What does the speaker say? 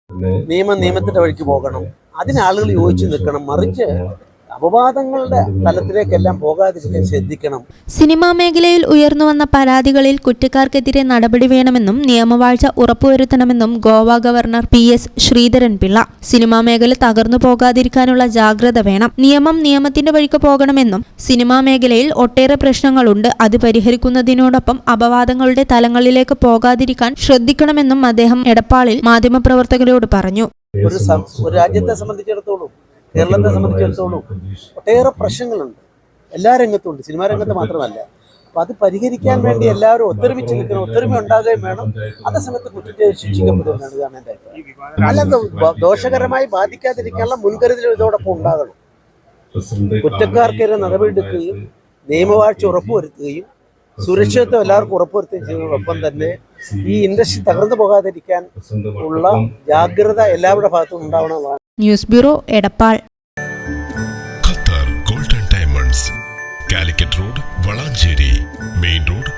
നിയമത്തിന്റെ വഴിക്ക് പോകണം. അതിന് ആളുകൾ യോജിച്ച് നിൽക്കണം. മറിച്ച് അപവാദങ്ങളുടെ തലത്തിലേക്കെല്ലാം പോകാതിരിക്കാൻ ശ്രദ്ധിക്കണം. സിനിമാ മേഖലയിൽ ഉയർന്നുവന്ന പരാതികളിൽ കുറ്റക്കാർക്കെതിരെ നടപടി വേണമെന്നും നിയമവാഴ്ച ഉറപ്പുവരുത്തണമെന്നും Goa governor PS Sreedharan Pillai. Cinema മേഖല തകർന്നു പോകാതിരിക്കാനുള്ള ജാഗ്രത വേണം. നിയമം നിയമത്തിന്റെ വഴിക്ക് പോകണമെന്നും സിനിമാ മേഖലയിൽ ഒട്ടേറെ പ്രശ്നങ്ങളുണ്ട്, അത് പരിഹരിക്കുന്നതിനോടൊപ്പം അപവാദങ്ങളുടെ തലങ്ങളിലേക്ക് പോകാതിരിക്കാൻ ശ്രദ്ധിക്കണമെന്നും അദ്ദേഹം എടപ്പാളിൽ മാധ്യമപ്രവർത്തകരോട് പറഞ്ഞു. ഒരു രാജ്യത്തെ സംബന്ധിച്ചിടത്തോളം, കേരളത്തെ സംബന്ധിച്ചിടത്തോളം ഒട്ടേറെ പ്രശ്നങ്ങളുണ്ട്. എല്ലാ രംഗത്തുണ്ട്, സിനിമാ രംഗത്ത് മാത്രമല്ല. അപ്പൊ അത് പരിഹരിക്കാൻ വേണ്ടി എല്ലാവരും ഒത്തൊരുമിച്ച് നിൽക്കണം, ഒത്തൊരുമ ഉണ്ടാകുകയും വേണം. അതേ സമയത്ത് കുറ്റത്തെ ശിക്ഷിക്കപ്പെടുന്നതാണ് ഇതാണ് എൻ്റെ അഭിപ്രായം. അല്ലാതെ ദോഷകരമായി ബാധിക്കാതിരിക്കാനുള്ള മുൻകരുതൽ ഇതോടൊപ്പം ഉണ്ടാകണം. കുറ്റക്കാർക്കെതിരെ നടപടിയെടുക്കുകയും നിയമവാഴ്ച ഉറപ്പുവരുത്തുകയും സുരക്ഷിതത്വം എല്ലാവർക്കും ഉറപ്പുവരുത്തുകയും ചെയ്യുന്നതോടൊപ്പം തന്നെ ഈ ഇൻഡസ്ട്രി തകർന്നു പോകാതിരിക്കാൻ ഉള്ള ജാഗ്രത എല്ലാവരുടെ ഭാഗത്തും ഉണ്ടാവണമെന്നാണ്. News bureau, Edappal. Qatar golden diamonds, Calicut road, Valanchery main road.